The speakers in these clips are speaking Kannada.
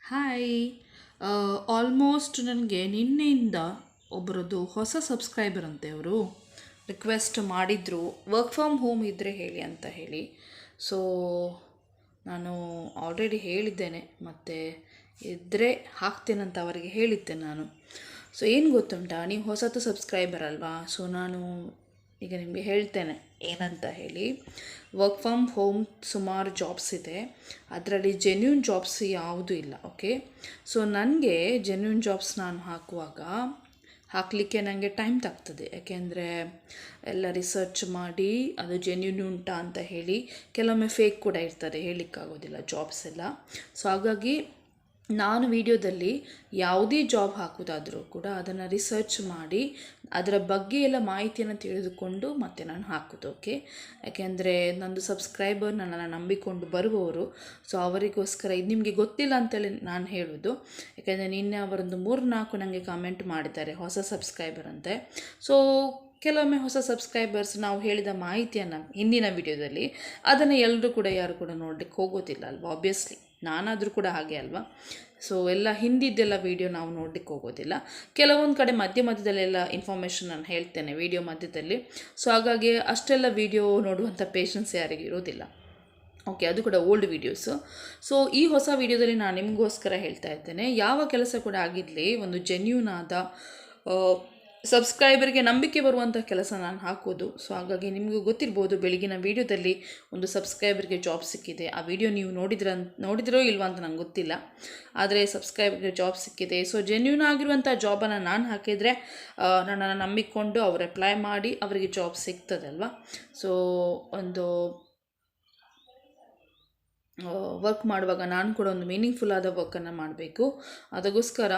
ಹಾಯ್. ಆಲ್ಮೋಸ್ಟ್ ನನಗೆ ನಿನ್ನೆಯಿಂದ ಒಬ್ಬರದ್ದು ಹೊಸ ಸಬ್ಸ್ಕ್ರೈಬರ್ ಅಂತೆ ಅವರು ರಿಕ್ವೆಸ್ಟ್ ಮಾಡಿದರು ವರ್ಕ್ ಫ್ರಮ್ ಹೋಮ್ ಇದ್ದರೆ ಹೇಳಿ ಅಂತ ಹೇಳಿ. ಸೊ ನಾನು ಆಲ್ರೆಡಿ ಹೇಳಿದ್ದೇನೆ ಮತ್ತು ಇದ್ದರೆ ಹಾಕ್ತೇನಂತ ಅವರಿಗೆ ಹೇಳಿದ್ದೆ ನಾನು. ಸೊ ಏನು ಗೊತ್ತುಂಟಾ, ನೀವು ಹೊಸತು ಸಬ್ಸ್ಕ್ರೈಬರ್ ಅಲ್ವಾ. ಸೊ ನಾನು ಈಗ ನಿಮಗೆ ಹೇಳ್ತೇನೆ ಏನಂತ ಹೇಳಿ. ವರ್ಕ್ ಫ್ರಮ್ ಹೋಮ್ ಸುಮಾರು ಜಾಬ್ಸ್ ಇದೆ, ಅದರಲ್ಲಿ ಜೆನ್ಯೂನ್ ಜಾಬ್ಸ್ ಯಾವುದೂ ಇಲ್ಲ. ಓಕೆ, ಸೊ ನನಗೆ ಜೆನ್ಯೂನ್ ಜಾಬ್ಸ್ ನಾನು ಹಾಕಲಿಕ್ಕೆ ನನಗೆ ಟೈಮ್ ತಾಗ್ತದೆ. ಯಾಕೆಂದರೆ ಎಲ್ಲ ರಿಸರ್ಚ್ ಮಾಡಿ ಅದು ಜೆನ್ಯೂನ್ ಉಂಟಾ ಅಂತ ಹೇಳಿ, ಕೆಲವೊಮ್ಮೆ ಫೇಕ್ ಕೂಡ ಇರ್ತದೆ, ಹೇಳಲಿಕ್ಕಾಗೋದಿಲ್ಲ ಜಾಬ್ಸ್ ಎಲ್ಲ. ಸೊ ಹಾಗಾಗಿ ನಾನು ವಿಡಿಯೋದಲ್ಲಿ ಯಾವುದೇ ಜಾಬ್ ಹಾಕೋದಾದರೂ ಕೂಡ ಅದನ್ನು ರಿಸರ್ಚ್ ಮಾಡಿ ಅದರ ಬಗ್ಗೆ ಎಲ್ಲ ಮಾಹಿತಿಯನ್ನು ತಿಳಿದುಕೊಂಡು ಮತ್ತೆ ನಾನು ಹಾಕೋದು. ಓಕೆ, ಯಾಕೆಂದರೆ ನಂದು ಸಬ್ಸ್ಕ್ರೈಬರ್ ನನ್ನನ್ನು ನಂಬಿಕೊಂಡು ಬರುವವರು. ಸೊ ಅವರಿಗೋಸ್ಕರ ಇದು ನಿಮಗೆ ಗೊತ್ತಿಲ್ಲ ಅಂತೇಳಿ ನಾನು ಹೇಳೋದು. ಯಾಕೆಂದರೆ ನಿನ್ನೆ ಅವರೊಂದು 3-4 ನನಗೆ ಕಾಮೆಂಟ್ ಮಾಡಿದ್ದಾರೆ ಹೊಸ ಸಬ್ಸ್ಕ್ರೈಬರ್ ಅಂತೆ. ಸೊ ಕೆಲವೊಮ್ಮೆ ಹೊಸ ಸಬ್ಸ್ಕ್ರೈಬರ್ಸ್ ನಾವು ಹೇಳಿದ ಮಾಹಿತಿಯನ್ನು ಹಿಂದಿನ ವಿಡಿಯೋದಲ್ಲಿ ಅದನ್ನು ಎಲ್ಲರೂ ಕೂಡ ಯಾರು ಕೂಡ ನೋಡಲಿಕ್ಕೆ ಹೋಗೋದಿಲ್ಲ ಅಲ್ವಾ. ಆಬ್ವಿಯಸ್ಲಿ ನಾನಾದರೂ ಕೂಡ ಹಾಗೆ ಅಲ್ವಾ. ಸೊ ಎಲ್ಲ ಹಿಂದಿದ್ದೆಲ್ಲ ವೀಡಿಯೋ ನಾವು ನೋಡಲಿಕ್ಕೆ ಹೋಗೋದಿಲ್ಲ. ಕೆಲವೊಂದು ಕಡೆ ಮಧ್ಯದಲ್ಲೆಲ್ಲ ಇನ್ಫಾರ್ಮೇಷನ್ ನಾನು ಹೇಳ್ತೇನೆ ವಿಡಿಯೋ ಮಧ್ಯದಲ್ಲಿ. ಸೊ ಹಾಗಾಗಿ ಅಷ್ಟೆಲ್ಲ ವೀಡಿಯೋ ನೋಡುವಂಥ ಪೇಷನ್ಸ್ ಯಾರಿಗೂ ಇರೋದಿಲ್ಲ. ಓಕೆ, ಅದು ಕೂಡ ಓಲ್ಡ್ ವೀಡಿಯೋಸು. ಸೊ ಈ ಹೊಸ ವೀಡಿಯೋದಲ್ಲಿ ನಾನು ನಿಮಗೋಸ್ಕರ ಹೇಳ್ತಾ ಇದ್ದೇನೆ, ಯಾವ ಕೆಲಸ ಕೂಡ ಆಗಿರಲಿ ಒಂದು ಜೆನ್ಯೂನ್ ಆದ ಸಬ್ಸ್ಕ್ರೈಬರ್ಗೆ ನಂಬಿಕೆ ಬರುವಂಥ ಕೆಲಸ ನಾನು ಹಾಕೋದು. ಸೊ ಹಾಗಾಗಿ ನಿಮಗೂ ಗೊತ್ತಿರ್ಬೋದು, ಬೆಳಗಿನ ವೀಡಿಯೋದಲ್ಲಿ ಒಂದು ಸಬ್ಸ್ಕ್ರೈಬರ್ಗೆ ಜಾಬ್ ಸಿಕ್ಕಿದೆ. ಆ ವಿಡಿಯೋ ನೀವು ನೋಡಿದಿರೋ ಇಲ್ವಾ ಅಂತ ನಂಗೆ ಗೊತ್ತಿಲ್ಲ, ಆದರೆ ಸಬ್ಸ್ಕ್ರೈಬರ್ಗೆ ಜಾಬ್ ಸಿಕ್ಕಿದೆ. ಸೊ ಜೆನ್ಯೂನ್ ಆಗಿರುವಂಥ ಜಾಬನ್ನು ನಾನು ಹಾಕಿದರೆ ನನ್ನನ್ನು ನಂಬಿಕೊಂಡು ಅವರು ಅಪ್ಲೈ ಮಾಡಿ ಅವರಿಗೆ ಜಾಬ್ ಸಿಗ್ತದಲ್ವ. ಸೊ ಒಂದು ವರ್ಕ್ ಮಾಡುವಾಗ ನಾನು ಕೂಡ ಒಂದು ಮೀನಿಂಗ್ಫುಲ್ ಆದ ವರ್ಕನ್ನು ಮಾಡಬೇಕು. ಅದಕ್ಕೋಸ್ಕರ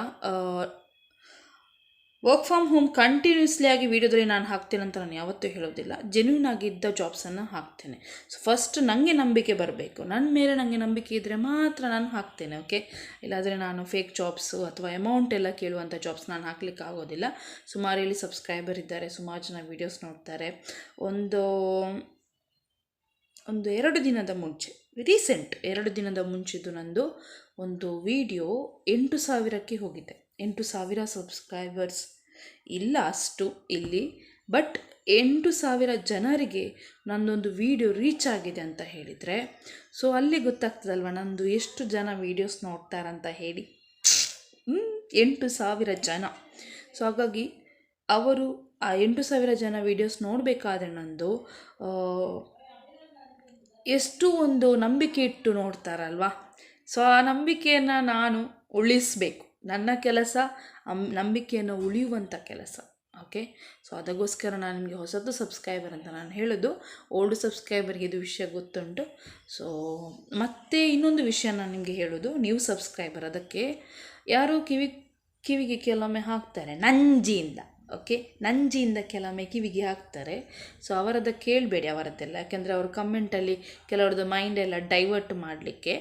ವರ್ಕ್ ಫ್ರಮ್ ಹೋಮ್ ಕಂಟಿನ್ಯೂಸ್ಲಿ ಆಗಿ ವೀಡಿಯೋದಲ್ಲಿ ನಾನು ಹಾಕ್ತೇನೆ ಅಂತ ನಾನು ಯಾವತ್ತೂ ಹೇಳೋದಿಲ್ಲ. ಜೆನ್ಯೂನ್ ಆಗಿದ್ದ ಜಾಬ್ಸನ್ನು ಹಾಕ್ತೇನೆ. ಸೊ ಫಸ್ಟ್ ನನಗೆ ನಂಬಿಕೆ ಬರಬೇಕು, ನನ್ನ ಮೇಲೆ ನನಗೆ ನಂಬಿಕೆ ಇದ್ದರೆ ಮಾತ್ರ ನಾನು ಹಾಕ್ತೇನೆ. ಓಕೆ, ಇಲ್ಲಾಂದರೆ ನಾನು ಫೇಕ್ ಜಾಬ್ಸು ಅಥವಾ ಅಮೌಂಟ್ ಎಲ್ಲ ಕೇಳುವಂಥ ಜಾಬ್ಸ್ ನಾನು ಹಾಕ್ಲಿಕ್ಕೆ ಆಗೋದಿಲ್ಲ. ಸುಮಾರು ಇಲ್ಲಿ ಸಬ್ಸ್ಕ್ರೈಬರ್ ಇದ್ದಾರೆ, ಸುಮಾರು ಜನ ವೀಡಿಯೋಸ್ ನೋಡ್ತಾರೆ. ಒಂದು 2 ದಿನದ ಮುಂಚೆ, ರೀಸೆಂಟ್ 2 ದಿನದ ಮುಂಚಿದ್ದು ನಂದು ಒಂದು ವಿಡಿಯೋ 8,000ಕ್ಕೆ ಹೋಗಿದೆ. 8,000 ಸಬ್ಸ್ಕ್ರೈಬರ್ಸ್ ಇಲ್ಲ ಅಷ್ಟು ಇಲ್ಲಿ, ಬಟ್ 8,000 ಜನರಿಗೆ ನನ್ನೊಂದು ವಿಡಿಯೋ ರೀಚ್ ಆಗಿದೆ ಅಂತ ಹೇಳಿದರೆ ಸೊ ಅಲ್ಲಿ ಗೊತ್ತಾಗ್ತದಲ್ವ ನಂದು ಎಷ್ಟು ಜನ ವೀಡಿಯೋಸ್ ನೋಡ್ತಾರಂತ ಹೇಳಿ. 8,000 ಜನ. ಸೊ ಹಾಗಾಗಿ ಅವರು ಆ 8,000 ಜನ ವೀಡಿಯೋಸ್ ನೋಡಬೇಕಾದ್ರೆ ನಂದು ಎಷ್ಟು ಒಂದು ನಂಬಿಕೆ ಇಟ್ಟು ನೋಡ್ತಾರಲ್ವ. ಸೊ ಆ ನಂಬಿಕೆಯನ್ನು ನಾನು ಉಳಿಸಬೇಕು. ನನ್ನ ಕೆಲಸ ನಂಬಿಕೆಯನ್ನು ಉಳಿಯುವಂಥ ಕೆಲಸ. ಓಕೆ, ಸೊ ಅದಕ್ಕೋಸ್ಕರ ನಾನು ನಿಮಗೆ ಹೊಸದು ಸಬ್ಸ್ಕ್ರೈಬರ್ ಅಂತ ನಾನು ಹೇಳೋದು. ಓಲ್ಡ್ ಸಬ್ಸ್ಕ್ರೈಬರ್ಗೆ ಇದು ವಿಷಯ ಗೊತ್ತುಂಟು. ಸೊ ಮತ್ತೆ ಇನ್ನೊಂದು ವಿಷಯ ನಾನು ನಿಮಗೆ ಹೇಳೋದು, ನ್ಯೂ ಸಬ್ಸ್ಕ್ರೈಬರ್ ಅದಕ್ಕೆ ಯಾರೋ ಕಿವಿಗೆ ಕೆಲವೊಮ್ಮೆ ಹಾಕ್ತಾರೆ ನಂಜಿಯಿಂದ. ಓಕೆ, ನಂಜಿಯಿಂದ ಕೆಲವೊಮ್ಮೆ ಕಿವಿಗೆ ಹಾಕ್ತಾರೆ. ಸೊ ಅವರದ್ದು ಕೇಳಬೇಡಿ ಅವರದ್ದೆಲ್ಲ, ಯಾಕೆಂದರೆ ಅವರು ಕಮೆಂಟಲ್ಲಿ ಕೆಲವ್ರದ್ದು ಮೈಂಡೆಲ್ಲ ಡೈವರ್ಟ್ ಮಾಡಲಿಕ್ಕೆ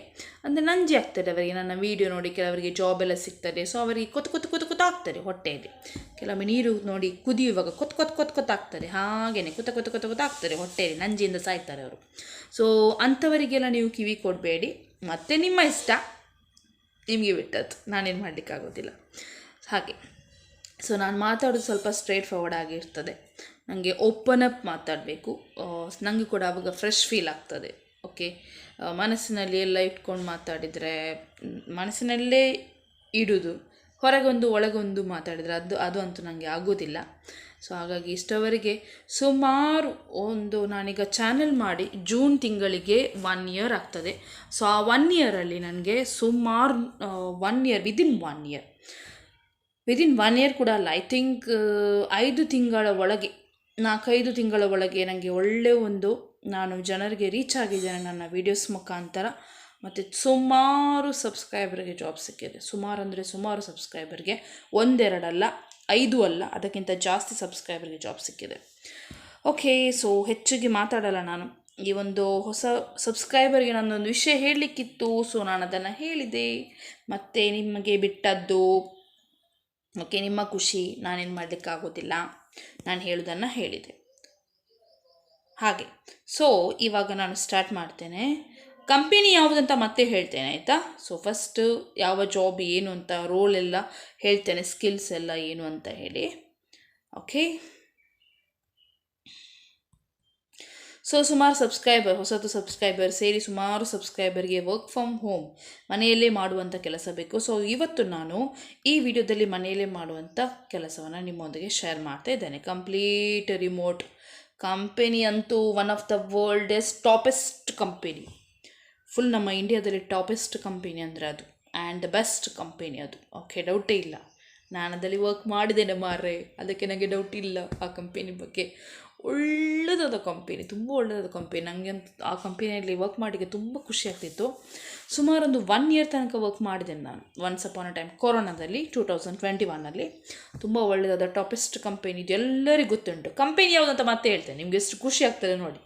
ಅಂದರೆ ನಂಜಿ ಆಗ್ತದೆ ಅವರಿಗೆ. ನನ್ನ ವೀಡಿಯೋ ನೋಡಿ ಕೆಲವರಿಗೆ ಜಾಬ್ ಎಲ್ಲ ಸಿಗ್ತದೆ. ಸೊ ಅವರಿಗೆ ಕೊತ್ತು ಆಗ್ತದೆ ಹೊಟ್ಟೆಯಲ್ಲಿ. ಕೆಲವೊಮ್ಮೆ ನೀರು ನೋಡಿ ಕುದಿಯುವಾಗ ಕೊತ್ತು ಆಗ್ತದೆ, ಹಾಗೆಯೇ ಕೊತ್ತು ಆಗ್ತದೆ ಹೊಟ್ಟೆಯಲ್ಲಿ, ನಂಜಿಯಿಂದ ಸಾಯ್ತಾರೆ ಅವರು. ಸೊ ಅಂಥವರಿಗೆಲ್ಲ ನೀವು ಕಿವಿ ಕೊಡಬೇಡಿ. ಮತ್ತು ನಿಮ್ಮ ಇಷ್ಟ, ನಿಮಗೆ ಬಿಟ್ಟದ್ದು, ನಾನೇನು ಮಾಡಲಿಕ್ಕಾಗೋದಿಲ್ಲ ಹಾಗೆ. ಸೊ ನಾನು ಮಾತಾಡೋದು ಸ್ವಲ್ಪ ಸ್ಟ್ರೇಟ್ ಫಾರ್ವರ್ಡ್ ಆಗಿರ್ತದೆ. ನನಗೆ ಓಪನ್ ಅಪ್ ಮಾತಾಡಬೇಕು. ನನಗೆ ಕೂಡ ಆವಾಗ ಫ್ರೆಶ್ ಫೀಲ್ ಆಗ್ತದೆ. ಓಕೆ, ಮನಸ್ಸಿನಲ್ಲಿ ಎಲ್ಲ ಇಟ್ಕೊಂಡು ಮಾತಾಡಿದರೆ, ಮನಸ್ಸಿನಲ್ಲೇ ಇಡೋದು, ಹೊರಗೊಂದು ಒಳಗೊಂದು ಮಾತಾಡಿದರೆ ಅದು ಅಂತೂ ನನಗೆ ಆಗೋದಿಲ್ಲ. ಸೊ ಹಾಗಾಗಿ ಇಷ್ಟವರೆಗೆ ಸುಮಾರು ನಾನೀಗ ಚಾನೆಲ್ ಮಾಡಿ ಜೂನ್ ತಿಂಗಳಿಗೆ 1 ಇಯರ್ ಆಗ್ತದೆ. ಸೊ ಆ 1 ಇಯರಲ್ಲಿ ನನಗೆ ಸುಮಾರು ವಿದಿನ್ 1 ಇಯರ್ ಕೂಡ ಅಲ್ಲ, ಐ ಥಿಂಕ್ 5 ತಿಂಗಳ ಒಳಗೆ, 4-5 ತಿಂಗಳ ಒಳಗೆ ನನಗೆ ನಾನು ಜನರಿಗೆ ರೀಚ್ ಆಗಿದ್ದೇನೆ ನನ್ನ ವೀಡಿಯೋಸ್ ಮುಖಾಂತರ. ಮತ್ತು ಸುಮಾರು ಸಬ್ಸ್ಕ್ರೈಬರ್ಗೆ ಜಾಬ್ ಸಿಕ್ಕಿದೆ. ಸುಮಾರು ಸಬ್ಸ್ಕ್ರೈಬರ್ಗೆ 1-2 ಅಲ್ಲ, 5 ಅಲ್ಲ, ಅದಕ್ಕಿಂತ ಜಾಸ್ತಿ ಸಬ್ಸ್ಕ್ರೈಬರ್ಗೆ ಜಾಬ್ ಸಿಕ್ಕಿದೆ. ಓಕೆ, ಸೊ ಹೆಚ್ಚಿಗೆ ಮಾತಾಡಲ್ಲ ನಾನು. ಈ ಒಂದು ಹೊಸ ಸಬ್ಸ್ಕ್ರೈಬರ್ಗೆ ನನ್ನೊಂದು ವಿಷಯ ಹೇಳಲಿಕ್ಕಿತ್ತು. ಸೊ ನಾನು ಅದನ್ನು ಹೇಳಿದೆ. ಮತ್ತು ನಿಮಗೆ ಬಿಟ್ಟದ್ದು ಓಕೆ, ನಿಮ್ಮ ಖುಷಿ, ನಾನೇನು ಮಾಡಲಿಕ್ಕಾಗೋದಿಲ್ಲ, ನಾನು ಹೇಳೋದನ್ನು ಹೇಳಿದೆ ಹಾಗೆ. ಸೊ ಇವಾಗ ನಾನು ಸ್ಟಾರ್ಟ್ ಮಾಡ್ತೇನೆ. ಕಂಪೆನಿ ಯಾವುದಂತ ಮತ್ತೆ ಹೇಳ್ತೇನೆ ಆಯಿತಾ. ಸೊ ಫಸ್ಟ್ ಯಾವ ಜಾಬ್ ಏನು ಅಂತ, ರೋಲ್ ಎಲ್ಲ ಹೇಳ್ತೇನೆ, ಸ್ಕಿಲ್ಸ್ ಎಲ್ಲ ಏನು ಅಂತ ಹೇಳಿ. ಓಕೆ, ಸೊ ಸುಮಾರು ಹೊಸತು ಸಬ್ಸ್ಕ್ರೈಬರ್ ಸೇರಿ ಸುಮಾರು ಸಬ್ಸ್ಕ್ರೈಬರ್ಗೆ ವರ್ಕ್ ಫ್ರಮ್ ಹೋಮ್ ಮನೆಯಲ್ಲೇ ಮಾಡುವಂಥ ಕೆಲಸ ಬೇಕು. ಸೊ ಇವತ್ತು ನಾನು ಈ ವಿಡಿಯೋದಲ್ಲಿ ಮನೆಯಲ್ಲೇ ಮಾಡುವಂಥ ಕೆಲಸವನ್ನು ನಿಮ್ಮೊಂದಿಗೆ ಶೇರ್ ಮಾಡ್ತಾ ಇದ್ದೇನೆ. ಕಂಪ್ಲೀಟ್ ರಿಮೋಟ್ ಕಂಪೆನಿ ಅಂತೂ one of the worldest topest company. Full ನಮ್ಮ ಇಂಡಿಯಾದಲ್ಲಿ ಟಾಪೆಸ್ಟ್ ಕಂಪೆನಿ ಅಂದರೆ ಅದು, ಆ್ಯಂಡ್ ದ ಬೆಸ್ಟ್ ಕಂಪೆನಿ ಅದು. ಓಕೆ, ಡೌಟೇ ಇಲ್ಲ. ನಾನು ಅದರಲ್ಲಿ ವರ್ಕ್ ಮಾಡಿದ್ದೇನೆ ಮಾರ್ರೆ, ಅದಕ್ಕೆ ನನಗೆ ಡೌಟ್ ಇಲ್ಲ ಆ ಕಂಪೆನಿ ಬಗ್ಗೆ. ಒಳ್ಳೆಯದಾದ ಕಂಪೆನಿ, ತುಂಬ ಒಳ್ಳೆಯದಾದ ಕಂಪೆನಿ. ನನಗೆ ಆ ಕಂಪೆನಿಯಲ್ಲಿ ವರ್ಕ್ ಮಾಡೋಕ್ಕೆ ತುಂಬ ಖುಷಿ ಆಗ್ತಿತ್ತು. ಸುಮಾರೊಂದು 1 ಇಯರ್ ತನಕ ವರ್ಕ್ ಮಾಡಿದ್ದೇನೆ ನಾನು, ಒನ್ಸ್ ಅಪಾನ್ ಅ ಟೈಮ್ ಕೊರೋನಾದಲ್ಲಿ 2021 ತುಂಬ ಒಳ್ಳೆಯದಾದ ಟಾಪೆಸ್ಟ್ ಕಂಪೆನಿ, ಇದು ಎಲ್ಲರಿಗೂ ಗೊತ್ತುಂಟು. ಕಂಪೆನಿ ಯಾವುದಂತ ಮತ್ತೆ ಹೇಳ್ತೇನೆ, ನಿಮಗೆ ಎಷ್ಟು ಖುಷಿ ಆಗ್ತದೆ ನೋಡಿ.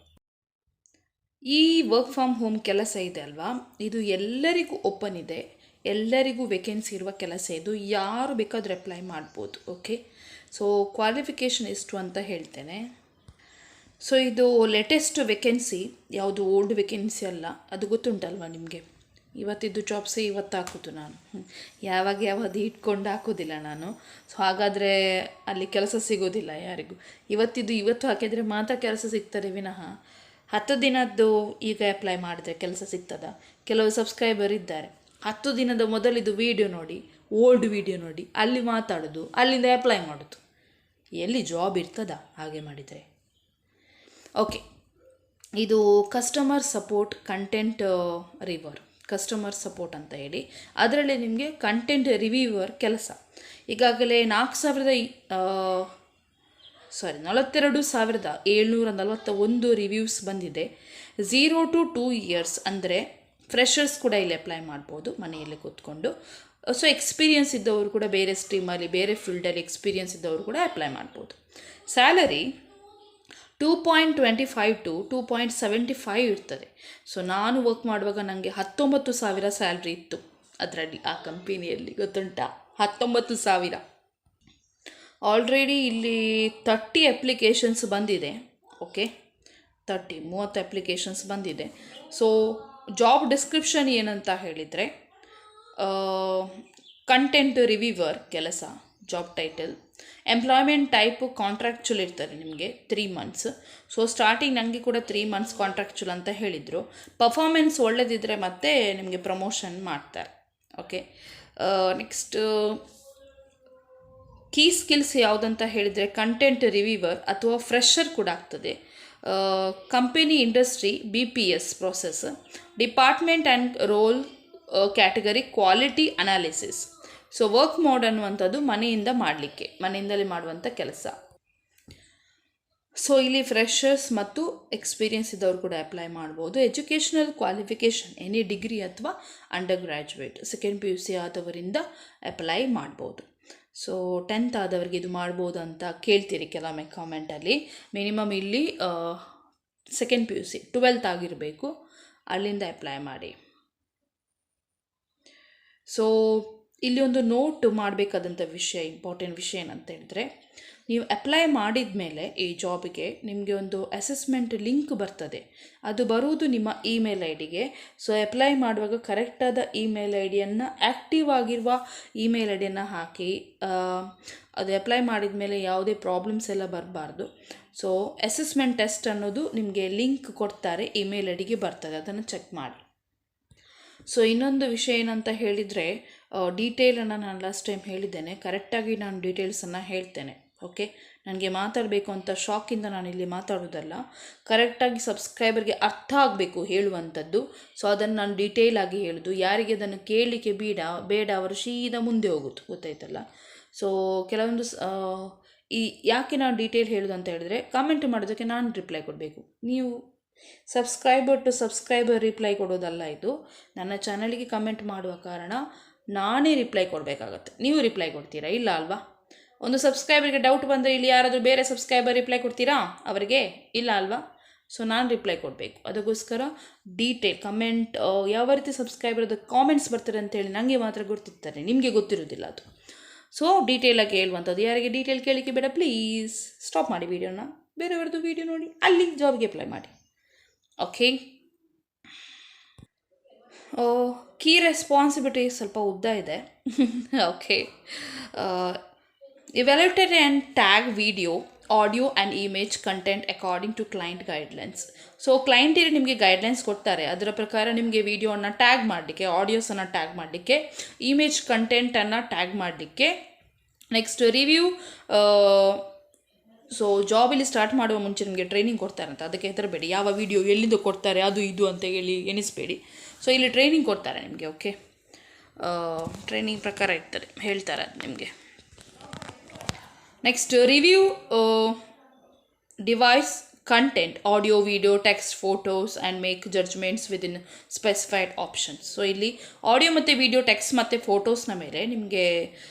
ಈ ವರ್ಕ್ ಫ್ರಮ್ ಹೋಮ್ ಕೆಲಸ ಇದೆ ಅಲ್ವಾ, ಇದು ಎಲ್ಲರಿಗೂ ಓಪನ್ ಇದೆ, ಎಲ್ಲರಿಗೂ ವೇಕೆನ್ಸಿ ಇರುವ ಕೆಲಸ ಇದು. ಯಾರು ಬೇಕಾದರೂ ಅಪ್ಲೈ ಮಾಡ್ಬೋದು. ಓಕೆ, ಸೊ ಕ್ವಾಲಿಫಿಕೇಷನ್ ಎಷ್ಟು ಅಂತ ಹೇಳ್ತೇನೆ. ಸೊ ಇದು ಲೇಟೆಸ್ಟ್ ವೇಕೆನ್ಸಿ, ಯಾವುದು ಓಲ್ಡ್ ವೇಕೆನ್ಸಿ ಅಲ್ಲ, ಅದು ಗೊತ್ತುಂಟಲ್ವ ನಿಮಗೆ. ಇವತ್ತಿದ್ದು ಜಾಬ್ಸೇ ಇವತ್ತು ಹಾಕೋದು ನಾನು, ಯಾವಾಗ ಇಟ್ಕೊಂಡು ಹಾಕೋದಿಲ್ಲ ನಾನು. ಸೊ ಹಾಗಾದರೆ ಅಲ್ಲಿ ಕೆಲಸ ಸಿಗೋದಿಲ್ಲ ಯಾರಿಗೂ. ಇವತ್ತಿದ್ದು ಇವತ್ತು ಹಾಕಿದರೆ ಮಾತ್ರ ಕೆಲಸ ಸಿಗ್ತದೆ ವಿನಃ 10 ದಿನದ್ದು ಈಗ ಅಪ್ಲೈ ಮಾಡಿದ್ರೆ ಕೆಲಸ ಸಿಗ್ತದ? ಕೆಲವು ಸಬ್ಸ್ಕ್ರೈಬರ್ ಇದ್ದಾರೆ 10 ದಿನದ ಮೊದಲಿದ್ದು ವೀಡಿಯೋ ನೋಡಿ, ಓಲ್ಡ್ ವೀಡಿಯೋ ನೋಡಿ, ಅಲ್ಲಿ ಮಾತಾಡೋದು, ಅಲ್ಲಿಂದ ಅಪ್ಲೈ ಮಾಡೋದು. ಎಲ್ಲಿ ಜಾಬ್ ಇರ್ತದ ಹಾಗೆ ಮಾಡಿದರೆ? ಓಕೆ, ಇದು customer support content customer support ಅಂತ ಹೇಳಿ, ಅದರಲ್ಲಿ ನಿಮಗೆ ಕಂಟೆಂಟ್ ರಿವ್ಯೂವರ್ ಕೆಲಸ. ಈಗಾಗಲೇ 42,741 ರಿವ್ಯೂಸ್ ಬಂದಿದೆ. 0 to 2 ಇಯರ್ಸ್ ಅಂದರೆ ಫ್ರೆಷರ್ಸ್ ಕೂಡ ಇಲ್ಲಿ ಅಪ್ಲೈ ಮಾಡ್ಬೋದು ಮನೆಯಲ್ಲಿ ಕೂತ್ಕೊಂಡು. ಸೊ ಎಕ್ಸ್ಪೀರಿಯನ್ಸ್ ಇದ್ದವರು ಕೂಡ, ಬೇರೆ ಸ್ಟ್ರೀಮಲ್ಲಿ ಬೇರೆ ಫೀಲ್ಡಲ್ಲಿ ಎಕ್ಸ್ಪೀರಿಯನ್ಸ್ ಇದ್ದವರು ಕೂಡ ಅಪ್ಲೈ ಮಾಡ್ಬೋದು. ಸ್ಯಾಲರಿ 2.25 to 2.75 ಇರ್ತದೆ. ಸೊ ನಾನು ವರ್ಕ್ ಮಾಡುವಾಗ ನನಗೆ 19,000 ಸ್ಯಾಲ್ರಿ ಇತ್ತು ಅದರಲ್ಲಿ, ಆ ಕಂಪನಿಯಲ್ಲಿ, ಗೊತ್ತುಂಟಾ? 19,000. ಆಲ್ರೆಡಿ ಇಲ್ಲಿ 30 ಅಪ್ಲಿಕೇಶನ್ಸ್ ಬಂದಿದೆ. ಓಕೆ, 30 ಅಪ್ಲಿಕೇಶನ್ಸ್ ಬಂದಿದೆ. ಸೊ ಜಾಬ್ ಡಿಸ್ಕ್ರಿಪ್ಷನ್ ಏನಂತ ಹೇಳಿದರೆ, ಕಂಟೆಂಟ್ ರಿವ್ಯೂವರ್ ಕೆಲಸ job title. Employment type contractual ಇರ್ತಾರೆ ನಿಮಗೆ 3 months. ಸೊ ಸ್ಟಾರ್ಟಿಂಗ್ ನನಗೆ ಕೂಡ 3 months ಕಾಂಟ್ರಾಕ್ಚುಲ್ ಅಂತ ಹೇಳಿದರು. ಪರ್ಫಾರ್ಮೆನ್ಸ್ ಒಳ್ಳೆದಿದ್ದರೆ ಮತ್ತೆ ನಿಮಗೆ ಪ್ರಮೋಷನ್ ಮಾಡ್ತಾರೆ. ಓಕೆ, ನೆಕ್ಸ್ಟ್ ಕೀ ಸ್ಕಿಲ್ಸ್ ಯಾವುದಂತ ಹೇಳಿದರೆ, ಕಂಟೆಂಟ್ ರಿವ್ಯೂವರ್ ಅಥವಾ ಫ್ರೆಷರ್ ಕೂಡ ಆಗ್ತದೆ. Company industry BPS process, department and role category quality analysis. So work mode ಅನ್ನುವಂಥದ್ದು ಮನೆಯಿಂದಲೇ ಮಾಡುವಂಥ ಕೆಲಸ. ಸೊ ಇಲ್ಲಿ ಫ್ರೆಷರ್ಸ್ ಮತ್ತು ಎಕ್ಸ್ಪೀರಿಯನ್ಸ್ ಇದ್ದವರು ಕೂಡ ಅಪ್ಲೈ ಮಾಡ್ಬೋದು. ಎಜುಕೇಷನಲ್ ಕ್ವಾಲಿಫಿಕೇಷನ್ ಎನಿ ಡಿಗ್ರಿ ಅಥವಾ ಅಂಡರ್ ಗ್ರ್ಯಾಜುಯೇಟ್, 2nd PUC ಆದವರಿಂದ ಅಪ್ಲೈ ಮಾಡ್ಬೋದು. ಸೊ 10th ಆದವರಿಗೆ ಇದು ಮಾಡ್ಬೋದು ಅಂತ ಕೇಳ್ತೀರಿ ಕೆಲವೊಮ್ಮೆ ಕಾಮೆಂಟಲ್ಲಿ. ಮಿನಿಮಮ್ ಇಲ್ಲಿ 2nd PUC 12th ಆಗಿರಬೇಕು, ಅಲ್ಲಿಂದ ಅಪ್ಲೈ ಮಾಡಿ. ಸೊ ಇಲ್ಲಿ ಒಂದು ನೋಟ್ ಮಾಡಬೇಕಾದಂಥ ಇಂಪಾರ್ಟೆಂಟ್ ವಿಷಯ ಏನಂತ ಹೇಳಿದ್ರೆ, ನೀವು ಅಪ್ಲೈ ಮಾಡಿದ ಮೇಲೆ ಈ ಜಾಬಿಗೆ ನಿಮಗೆ ಒಂದು ಅಸೆಸ್ಮೆಂಟ್ ಲಿಂಕ್ ಬರ್ತದೆ. ಅದು ಬರುವುದು ನಿಮ್ಮ ಇಮೇಲ್ ಐಡಿಗೆ. ಸೊ ಅಪ್ಲೈ ಮಾಡುವಾಗ ಕರೆಕ್ಟಾದ ಇಮೇಲ್ ಐಡಿಯನ್ನು, ಆ್ಯಕ್ಟಿವ್ ಆಗಿರುವ ಇಮೇಲ್ ಐಡಿಯನ್ನು ಹಾಕಿ. ಅದು ಅಪ್ಲೈ ಮಾಡಿದ ಮೇಲೆ ಯಾವುದೇ ಪ್ರಾಬ್ಲಮ್ಸ್ ಎಲ್ಲ ಬರಬಾರ್ದು. ಸೊ ಅಸೆಸ್ಮೆಂಟ್ ಟೆಸ್ಟ್ ಅನ್ನೋದು ನಿಮಗೆ ಲಿಂಕ್ ಕೊಡ್ತಾರೆ, ಇಮೇಲ್ ಐಡಿಗೆ ಬರ್ತದೆ, ಅದನ್ನು ಚೆಕ್ ಮಾಡಿ. ಸೊ ಇನ್ನೊಂದು ವಿಷಯ ಏನಂತ ಹೇಳಿದರೆ, ಡೀಟೇಲನ್ನು ನಾನು ಲಾಸ್ಟ್ ಟೈಮ್ ಹೇಳಿದ್ದೇನೆ, ಕರೆಕ್ಟಾಗಿ ನಾನು ಡೀಟೇಲ್ಸನ್ನು ಹೇಳ್ತೇನೆ. ಓಕೆ, ನನಗೆ ಮಾತಾಡಬೇಕು ಅಂತ ಶಾಕಿಂದ ನಾನು ಇಲ್ಲಿ ಮಾತಾಡೋದಲ್ಲ, ಕರೆಕ್ಟಾಗಿ ಸಬ್ಸ್ಕ್ರೈಬರ್ಗೆ ಅರ್ಥ ಆಗಬೇಕು ಹೇಳುವಂಥದ್ದು. ಸೊ ಅದನ್ನು ನಾನು ಡೀಟೇಲಾಗಿ ಹೇಳೋದು. ಯಾರಿಗೆ ಅದನ್ನು ಕೇಳಲಿಕ್ಕೆ ಬೇಡ ಅವರು ಸೀದಾ ಮುಂದೆ ಹೋಗೋದು, ಗೊತ್ತಾಯ್ತಲ್ಲ. ಸೊ ಕೆಲವೊಂದು ಯಾಕೆ ನಾನು ಡೀಟೇಲ್ ಹೇಳೋದು ಅಂತ ಹೇಳಿದ್ರೆ, ಕಾಮೆಂಟ್ ಮಾಡೋದಕ್ಕೆ ನಾನು ರಿಪ್ಲೈ ಕೊಡಬೇಕು. ನೀವು ಸಬ್ಸ್ಕ್ರೈಬರ್ ಟು ಸಬ್ಸ್ಕ್ರೈಬರ್ ರಿಪ್ಲೈ ಕೊಡೋದಲ್ಲ ಇದು. ನನ್ನ ಚಾನಲ್ಗೆ ಕಮೆಂಟ್ ಮಾಡುವ ಕಾರಣ ನಾನೇ ರಿಪ್ಲೈ ಕೊಡಬೇಕಾಗತ್ತೆ. ನೀವು ರಿಪ್ಲೈ ಕೊಡ್ತೀರಾ? ಇಲ್ಲ ಅಲ್ವಾ? ಒಂದು ಸಬ್ಸ್ಕ್ರೈಬರ್ಗೆ ಡೌಟ್ ಬಂದರೆ ಇಲ್ಲಿ ಯಾರಾದರೂ ಬೇರೆ ಸಬ್ಸ್ಕ್ರೈಬರ್ ರಿಪ್ಲೈ ಕೊಡ್ತೀರಾ ಅವರಿಗೆ? ಇಲ್ಲ ಅಲ್ವಾ? ಸೊ ನಾನು ರಿಪ್ಲೈ ಕೊಡಬೇಕು. ಅದಕ್ಕೋಸ್ಕರ ಡೀಟೇಲ್ ಕಮೆಂಟ್, ಯಾವ ರೀತಿ ಸಬ್ಸ್ಕ್ರೈಬರ್ದು ಕಾಮೆಂಟ್ಸ್ ಬರ್ತಾರೆ ಅಂತೇಳಿ ನನಗೆ ಮಾತ್ರ ಗೊತ್ತಿರ್ತಾರೆ, ನಿಮಗೆ ಗೊತ್ತಿರೋದಿಲ್ಲ ಅದು. ಸೊ ಡೀಟೇಲಾಗಿ ಹೇಳುವಂಥದ್ದು. ಯಾರಿಗೆ ಡೀಟೇಲ್ ಕೇಳಲಿಕ್ಕೆ ಬೇಡ, ಪ್ಲೀಸ್ ಸ್ಟಾಪ್ ಮಾಡಿ ವೀಡಿಯೋನ, ಬೇರೆಯವ್ರದ್ದು ವೀಡಿಯೋ ನೋಡಿ ಅಲ್ಲಿ ಜಾಬ್ಗೆ ಅಪ್ಲೈ ಮಾಡಿ. ಓಕೆ, ಕೀ ರೆಸ್ಪಾನ್ಸಿಬಿಲಿಟಿ ಸ್ವಲ್ಪ ಉದ್ದ ಇದೆ. Okay. Evaluated and tag video, audio and image content according to client guidelines. So ಕ್ಲೈಂಟಿಗೆ ನಿಮಗೆ ಗೈಡ್ಲೈನ್ಸ್ ಕೊಡ್ತಾರೆ, ಅದರ ಪ್ರಕಾರ ನಿಮಗೆ ವಿಡಿಯೋನ ಟ್ಯಾಗ್ ಮಾಡಲಿಕ್ಕೆ, ಆಡಿಯೋಸನ್ನು ಟ್ಯಾಗ್ ಮಾಡಲಿಕ್ಕೆ, ಇಮೇಜ್ ಕಂಟೆಂಟನ್ನು ಟ್ಯಾಗ್ ಮಾಡಲಿಕ್ಕೆ. Next review. ಸೊ ಜಾಬಲ್ಲಿ ಸ್ಟಾರ್ಟ್ ಮಾಡುವ ಮುಂಚೆ ನಿಮಗೆ ಟ್ರೈನಿಂಗ್ ಕೊಡ್ತಾರಂತ, ಅದಕ್ಕೆ ಹೆದರಬೇಡಿ. ಯಾವ ವಿಡಿಯೋ ಎಲ್ಲಿಂದ ಕೊಡ್ತಾರೆ ಅದು ಇದು ಅಂತ ಹೇಳಿ ಎನಿಸ್ಬೇಡಿ. ಸೊ ಇಲ್ಲಿ ಟ್ರೈನಿಂಗ್ ಕೊಡ್ತಾರೆ ನಿಮಗೆ. ಓಕೆ, ಟ್ರೈನಿಂಗ್ ಪ್ರಕಾರ ಇರ್ತಾರೆ, ಹೇಳ್ತಾರೆ ಅದು ನಿಮಗೆ. Next review device content, audio, video, text, photos and make judgements within specified options. So ಇಲ್ಲಿ ಆಡಿಯೋ ಮತ್ತು ವಿಡಿಯೋ, ಟೆಕ್ಸ್ಟ್ ಮತ್ತು ಫೋಟೋಸ್ನ ಮೇಲೆ ನಿಮಗೆ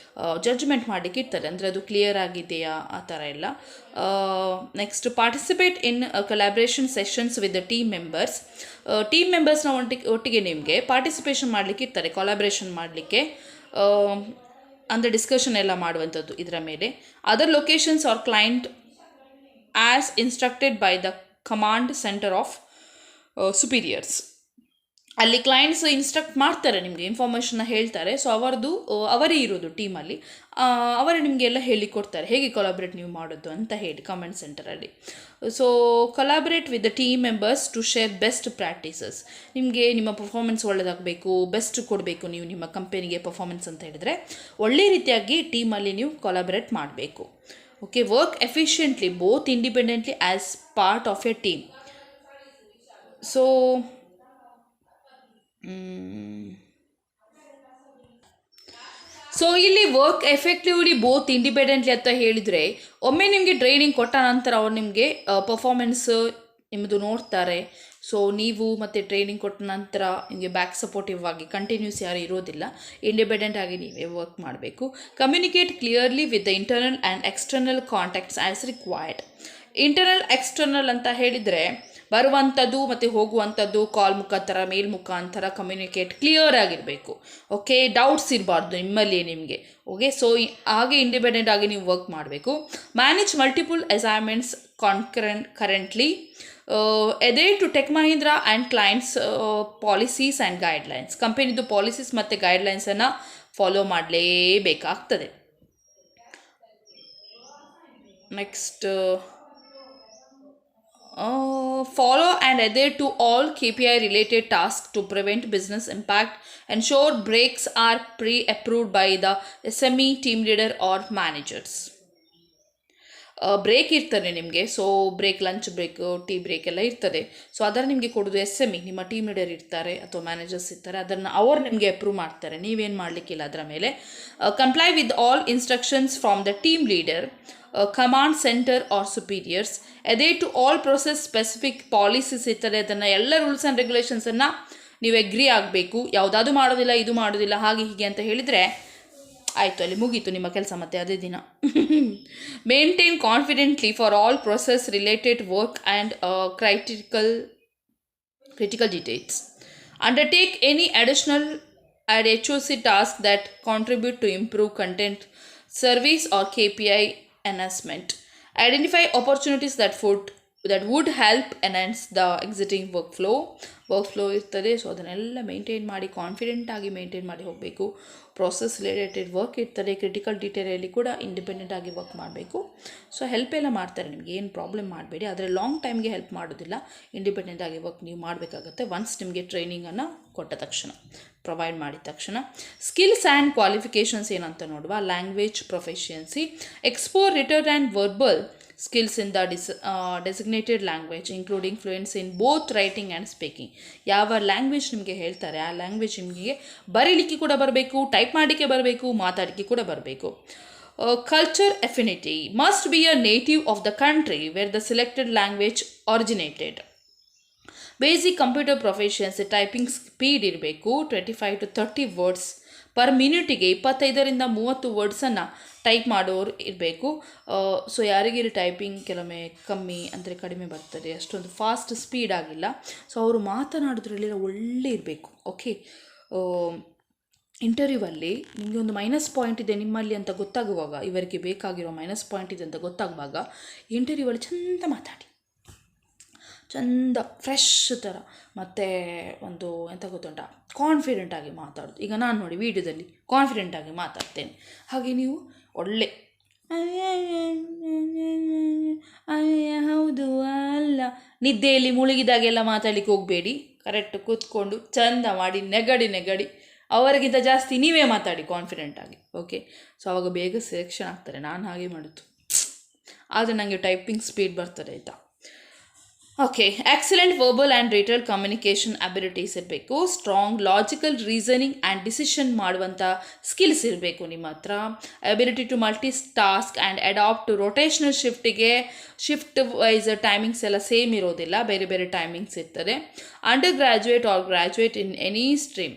ಜಡ್ಜ್ಮೆಂಟ್ ಮಾಡಲಿಕ್ಕೆ ಇರ್ತದೆ, ಅಂದರೆ ಅದು ಕ್ಲಿಯರ್ ಆಗಿದೆಯಾ ಆ ಥರ ಎಲ್ಲ. Next participate in collaboration sessions with the team members. Team ಮೆಂಬರ್ಸ್ನ ಒಟ್ಟಿಗೆ ನಿಮಗೆ ಪಾರ್ಟಿಸಿಪೇಷನ್ ಮಾಡಲಿಕ್ಕೆ ಇರ್ತಾರೆ, ಕೊಲಾಬ್ರೇಷನ್ ಮಾಡಲಿಕ್ಕೆ, ಅಂದರೆ ಡಿಸ್ಕಷನ್ ಎಲ್ಲ ಮಾಡುವಂಥದ್ದು ಇದರ ಮೇಲೆ. Other locations are client as instructed by the command center of superiors. ಅಲ್ಲಿ ಕ್ಲೈಂಟ್ಸ್ ಇನ್ಸ್ಟ್ರಕ್ಟ್ ಮಾಡ್ತಾರೆ, ನಿಮಗೆ ಇನ್ಫಾರ್ಮೇಷನ್ನ ಹೇಳ್ತಾರೆ. ಸೊ ಅವರೇ ಇರೋದು ಟೀಮಲ್ಲಿ, ಅವರೇ ನಿಮಗೆ ಎಲ್ಲ ಹೇಳಿಕೊಡ್ತಾರೆ ಹೇಗೆ ಕೊಲಾಬ್ರೇಟ್ ನೀವು ಮಾಡೋದು ಅಂತ ಹೇಳಿ ಕಮೆಂಟ್ ಸೆಂಟರಲ್ಲಿ. So collaborate with the team members to share best practices. ನಿಮಗೆ ನಿಮ್ಮ ಪರ್ಫಾರ್ಮೆನ್ಸ್ ಒಳ್ಳೆಯದಾಗಬೇಕು, ಬೆಸ್ಟ್ ಕೊಡಬೇಕು ನೀವು ನಿಮ್ಮ ಕಂಪನಿಗೆ ಪರ್ಫಾರ್ಮೆನ್ಸ್ ಅಂತ ಹೇಳಿದರೆ, ಒಳ್ಳೆ ರೀತಿಯಾಗಿ ಟೀಮಲ್ಲಿ ನೀವು ಕೊಲಾಬ್ರೇಟ್ ಮಾಡಬೇಕು. Okay, work efficiently both independently as part of A team. So ಇಲ್ಲಿ ವರ್ಕ್ ಎಫೆಕ್ಟಿವ್ಲಿ ಬೋತ್ ಇಂಡಿಪೆಂಡೆಂಟ್ಲಿ ಅಂತ ಹೇಳಿದರೆ, ಒಮ್ಮೆ ನಿಮಗೆ ಟ್ರೈನಿಂಗ್ ಕೊಟ್ಟ ನಂತರ ಅವ್ರು ನಿಮಗೆ ಪರ್ಫಾರ್ಮೆನ್ಸ್ ನಿಮ್ಮದು ನೋಡ್ತಾರೆ. ಸೊ ನೀವು ಮತ್ತು ಟ್ರೈನಿಂಗ್ ಕೊಟ್ಟ ನಂತರ ನಿಮಗೆ ಬ್ಯಾಕ್ ಸಪೋರ್ಟಿವ್ ಆಗಿ ಕಂಟಿನ್ಯೂಸ್ ಯಾರು ಇರೋದಿಲ್ಲ, ಇಂಡಿಪೆಂಡೆಂಟ್ ಆಗಿ ನೀವೇ ವರ್ಕ್ ಮಾಡಬೇಕು. Communicate clearly with the internal and external contacts as required. Internal external ಅಂತ ಹೇಳಿದರೆ ಬರುವಂಥದ್ದು ಮತ್ತು ಹೋಗುವಂಥದ್ದು ಕಾಲ್ ಮುಖಾಂತರ, ಮೇಲ್ ಮುಖಾಂತರ ಕಮ್ಯುನಿಕೇಟ್ ಕ್ಲಿಯರ್ ಆಗಿರಬೇಕು. ಓಕೆ, ಡೌಟ್ಸ್ ಇರಬಾರ್ದು ನಿಮ್ಮಲ್ಲಿ ನಿಮಗೆ. ಓಕೆ, ಸೊ ಹಾಗೆ ಇಂಡಿಪೆಂಡೆಂಟ್ ಆಗಿ ನೀವು ವರ್ಕ್ ಮಾಡಬೇಕು. Manage multiple assignments currently. Adhere to Tech Mahindra and clients policies and guidelines. ಕಂಪನಿದು ಪಾಲಿಸೀಸ್ ಮತ್ತು ಗೈಡ್ಲೈನ್ಸನ್ನು ಫಾಲೋ ಮಾಡಲೇಬೇಕಾಗ್ತದೆ. Next follow and adhere to all KPI related tasks to prevent business impact. Ensure breaks are pre-approved by the SME team leader or managers. Break ಇರ್ತದೆ ನಿಮಗೆ. So break, lunch break, tea break ಎಲ್ಲ ಇರ್ತದೆ. ಸೊ ಅದನ್ನು ನಿಮಗೆ ಕೊಡೋದು SME, ನಿಮ್ಮ ಟೀಮ್ ಲೀಡರ್ ಇರ್ತಾರೆ ಅಥವಾ ಮ್ಯಾನೇಜರ್ಸ್ ಇರ್ತಾರೆ. ಅದನ್ನು ಅವರು ನಿಮಗೆ ಅಪ್ರೂವ್ ಮಾಡ್ತಾರೆ, ನೀವೇನು ಮಾಡಲಿಕ್ಕಿಲ್ಲ ಅದರ ಮೇಲೆ. Comply with all instructions from the team leader, command center or superiors. Adhere to all process specific policies ಇರ್ತದೆ, ಅದನ್ನು ಎಲ್ಲ ರೂಲ್ಸ್ ಆ್ಯಂಡ್ ರೆಗ್ಯುಲೇಷನ್ಸನ್ನು ನೀವು ಎಗ್ರಿ ಆಗಬೇಕು. ಯಾವುದಾದ್ರು ಮಾಡೋದಿಲ್ಲ, ಇದು ಮಾಡೋದಿಲ್ಲ, ಹಾಗೆ ಹೀಗೆ ಅಂತ ಹೇಳಿದರೆ ಆಯಿತು, ಅಲ್ಲಿ ಮುಗೀತು ನಿಮ್ಮ ಕೆಲಸ ಮತ್ತೆ ಅದೇ ದಿನ. Maintain confidently for all process related work and critical details. Undertake any additional and HOC tasks that contribute to improve content, service or KPI enhancement. Identify opportunities that would help enhance the existing workflow ಇರ್ತದೆ. ಸೊ ಅದನ್ನೆಲ್ಲ ಮೇಂಟೈನ್ ಮಾಡಿ, ಕಾನ್ಫಿಡೆಂಟಾಗಿ ಮೇಂಟೈನ್ ಮಾಡಿ ಹೋಗಬೇಕು. ಪ್ರಾಸೆಸ್ ರಿಲೇಟೆಡ್ ವರ್ಕ್ ಇರ್ತದೆ, ಕ್ರಿಟಿಕಲ್ ಡೀಟೇಲಲ್ಲಿ ಕೂಡ ಇಂಡಿಪೆಂಡೆಂಟಾಗಿ ವರ್ಕ್ ಮಾಡಬೇಕು. ಸೊ ಹೆಲ್ಪ್ ಎಲ್ಲ ಮಾಡ್ತಾರೆ ನಿಮಗೆ, ಏನು ಪ್ರಾಬ್ಲಮ್ ಮಾಡಬೇಡಿ. ಆದರೆ ಲಾಂಗ್ ಟೈಮ್ಗೆ ಹೆಲ್ಪ್ ಮಾಡೋದಿಲ್ಲ, ಇಂಡಿಪೆಂಡೆಂಟಾಗಿ ವರ್ಕ್ ನೀವು ಮಾಡಬೇಕಾಗತ್ತೆ ಒನ್ಸ್ ನಿಮಗೆ ಟ್ರೈನಿಂಗನ್ನು ಕೊಟ್ಟ ತಕ್ಷಣ, ಪ್ರೊವೈಡ್ ಮಾಡಿದ ತಕ್ಷಣ. ಸ್ಕಿಲ್ಸ್ ಆ್ಯಂಡ್ ಕ್ವಾಲಿಫಿಕೇಷನ್ಸ್ ಏನಂತ ನೋಡುವ. Language proficiency. Export written and verbal skills in the designated language including fluency in both writing and speaking. ಯಾವ ಲ್ಯಾಂಗ್ವೇಜ್ ನಿಮಗೆ ಹೇಳ್ತಾರೆ ಆ ಲ್ಯಾಂಗ್ವೇಜ್ ನಿಮಗೆ ಬರೀಲಿಕ್ಕೆ ಕೂಡ ಬರಬೇಕು, ಟೈಪ್ ಮಾಡಲಿಕ್ಕೆ ಬರಬೇಕು, ಮಾತಾಡಲಿಕ್ಕೆ ಕೂಡ ಬರಬೇಕು. Culture affinity. Must be a native of the country where the selected language originated. Basic computer proficiency. Typing speed ಇರಬೇಕು, 25 to 30 ವರ್ಡ್ಸ್ ಪರ್ ಮಿನಿಟಿಗೆ 25ರಿಂದ 30 ವರ್ಡ್ಸನ್ನು ಟೈಪ್ ಮಾಡೋರು ಇರಬೇಕು. ಸೊ ಯಾರಿಗೆ ಟೈಪಿಂಗ್ ಕೆಲವೊಮ್ಮೆ ಕಮ್ಮಿ ಅಂದರೆ ಕಡಿಮೆ ಬರ್ತದೆ, ಅಷ್ಟೊಂದು ಫಾಸ್ಟ್ ಸ್ಪೀಡ್ ಆಗಿಲ್ಲ. ಸೊ ಅವರು ಮಾತನಾಡೋದ್ರಲ್ಲೆಲ್ಲ ಒಳ್ಳೆ ಇರಬೇಕು. ಓಕೆ, ಇಂಟರ್ವ್ಯೂವಲ್ಲಿ ನಿಮಗೆ ಒಂದು ಮೈನಸ್ ಪಾಯಿಂಟ್ ಇದೆ ನಿಮ್ಮಲ್ಲಿ ಅಂತ ಗೊತ್ತಾಗುವಾಗ, ಇವರಿಗೆ ಬೇಕಾಗಿರೋ ಮೈನಸ್ ಪಾಯಿಂಟ್ ಇದೆ ಅಂತ ಗೊತ್ತಾಗುವಾಗ ಇಂಟರ್ವ್ಯೂವಲ್ಲಿ ಚೆಂದ ಮಾತಾಡಿ. ಚಂದ ಫ್ರೆಶ್ ಥರ, ಮತ್ತು ಒಂದು ಎಂತ ಗೊತ್ತುಂಟ, ಕಾನ್ಫಿಡೆಂಟಾಗಿ ಮಾತಾಡೋದು. ಈಗ ನಾನು ನೋಡಿ ವೀಡಿಯೋದಲ್ಲಿ ಕಾನ್ಫಿಡೆಂಟಾಗಿ ಮಾತಾಡ್ತೇನೆ, ಹಾಗೆ ನೀವು ಒಳ್ಳೆ ಹೌದು ಅಲ್ಲ ನಿದ್ದೆಯಲ್ಲಿ ಮುಳುಗಿದಾಗೆಲ್ಲ ಮಾತಾಡ್ಲಿಕ್ಕೆ ಹೋಗಬೇಡಿ. ಕರೆಕ್ಟ್ ಕೂತ್ಕೊಂಡು ಚಂದ ಮಾಡಿ ನೆಗಡಿ ಅವರಿಗಿಂತ ಜಾಸ್ತಿ ನೀವೇ ಮಾತಾಡಿ ಕಾನ್ಫಿಡೆಂಟಾಗಿ. ಓಕೆ, ಸೊ ಆವಾಗ ಬೇಗ ಸೆಲೆಕ್ಷನ್ ಆಗ್ತಾರೆ. ನಾನು ಹಾಗೆ ಮಾಡೋದು, ಆದರೆ ನನಗೆ ಟೈಪಿಂಗ್ ಸ್ಪೀಡ್ ಬರ್ತದೆ ಆಯಿತಾ. Okay, excellent verbal and written communication abilities ಇರಬೇಕು. Strong logical reasoning and decision ಮಾಡುವಂಥ ಸ್ಕಿಲ್ಸ್ ಇರಬೇಕು ನಿಮ್ಮ ಹತ್ರ. Ability to multitask and adapt to rotational shift wise timings ಎಲ್ಲ ಸೇಮ್ ಇರೋದಿಲ್ಲ, ಬೇರೆ ಬೇರೆ ಟೈಮಿಂಗ್ಸ್ ಇರ್ತದೆ. Undergraduate or graduate in any stream,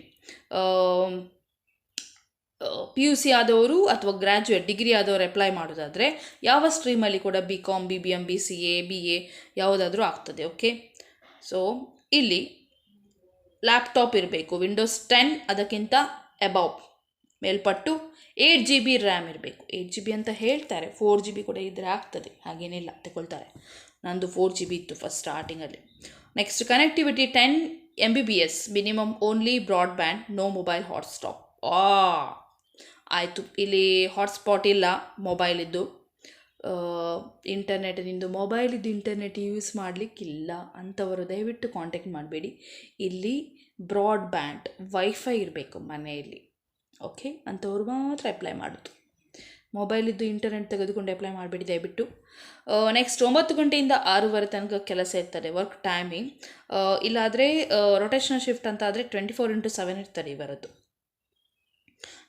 PUC ಆದವರು ಅಥವಾ ಗ್ರ್ಯಾಜುಯೇಟ್ ಡಿಗ್ರಿ ಆದವರು ಅಪ್ಲೈ ಮಾಡೋದಾದರೆ ಯಾವ ಸ್ಟ್ರೀಮಲ್ಲಿ ಕೂಡ BCom, BBM, BCA, BA ಯಾವುದಾದ್ರೂ ಆಗ್ತದೆ. ಓಕೆ, ಸೊ ಇಲ್ಲಿ ಲ್ಯಾಪ್ಟಾಪ್ ಇರಬೇಕು, ವಿಂಡೋಸ್ 10 ಅದಕ್ಕಿಂತ ಅಬೌವ್ ಮೇಲ್ಪಟ್ಟು 8 GB ರ್ಯಾಮ್ ಇರಬೇಕು. 8 GB ಅಂತ ಹೇಳ್ತಾರೆ, 4 GB ಕೂಡ ಇದ್ದರೆ ಆಗ್ತದೆ, ಹಾಗೇನಿಲ್ಲ ತಗೊಳ್ತಾರೆ. ನಂದು 4 GB ಇತ್ತು ಫಸ್ಟ್ ಸ್ಟಾರ್ಟಿಂಗಲ್ಲಿ. Next connectivity 10 Mbps minimum, only broadband, no mobile hotspot. ಆಯಿತು, ಇಲ್ಲಿ ಹಾಟ್ಸ್ಪಾಟ್ ಇಲ್ಲ ಮೊಬೈಲಿದ್ದು, ಇಂಟರ್ನೆಟ್ ಮೊಬೈಲಿದ್ದು ಇಂಟರ್ನೆಟ್ ಯೂಸ್ ಮಾಡಲಿಕ್ಕಿಲ್ಲ ಅಂಥವರು ದಯವಿಟ್ಟು ಕಾಂಟ್ಯಾಕ್ಟ್ ಮಾಡಬೇಡಿ. ಇಲ್ಲಿ ಬ್ರಾಡ್ಬ್ಯಾಂಡ್ ವೈಫೈ ಇರಬೇಕು ಮನೆಯಲ್ಲಿ. ಓಕೆ, ಅಂಥವ್ರು ಮಾತ್ರ ಅಪ್ಲೈ ಮಾಡೋದು. ಮೊಬೈಲಿದ್ದು ಇಂಟರ್ನೆಟ್ ತೆಗೆದುಕೊಂಡು ಅಪ್ಲೈ ಮಾಡಬೇಡಿ ದಯವಿಟ್ಟು. ನೆಕ್ಸ್ಟ್ 9 ಗಂಟೆಯಿಂದ 6:30 ತನಕ ಕೆಲಸ ಇರ್ತದೆ ವರ್ಕ್ ಟೈಮಿಂಗ್. ಇಲ್ಲಾದರೆ ರೊಟೇಷನಲ್ ಶಿಫ್ಟ್ ಅಂತ ಆದರೆ 24/7 ಇರ್ತದೆ ಇವರದ್ದು.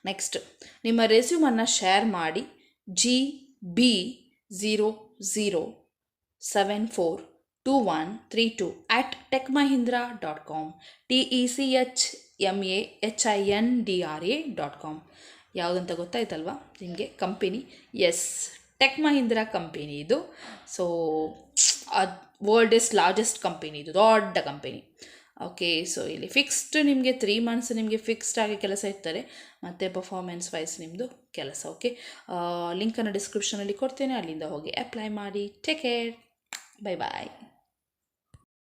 ನೆಕ್ಸ್ಟ್ ನಿಮ್ಮ ರೆಸ್ಯೂಮನ್ನು ಶೇರ್ ಮಾಡಿ gb007421332@techmahindra.com, techmahindra.com. ಯಾವುದಂತ ಗೊತ್ತಾಯ್ತಲ್ವಾ ನಿಮಗೆ company? Yes, Tech Mahindra company ಇದು. ಸೊ ವರ್ಲ್ಡ್ ಲಾರ್ಜೆಸ್ಟ್ ಕಂಪನಿ ಇದು, ದೊಡ್ಡ ಕಂಪನಿ. ಓಕೆ, ಸೊ ಇಲ್ಲಿ ಫಿಕ್ಸ್ಡ್ ನಿಮಗೆ 3 months ನಿಮಗೆ ಫಿಕ್ಸ್ಡ್ ಆಗಿ ಕೆಲಸ ಇರ್ತಾರೆ, ಮತ್ತು ಪರ್ಫಾರ್ಮೆನ್ಸ್ ವೈಸ್ ನಿಮ್ಮದು ಕೆಲಸ. ಓಕೆ, ಲಿಂಕನ್ನು ಡಿಸ್ಕ್ರಿಪ್ಷನಲ್ಲಿ ಕೊಡ್ತೇನೆ, ಅಲ್ಲಿಂದ ಹೋಗಿ ಅಪ್ಲೈ ಮಾಡಿ. ಟೇಕ್ ಕೇರ್, ಬೈ ಬಾಯ್.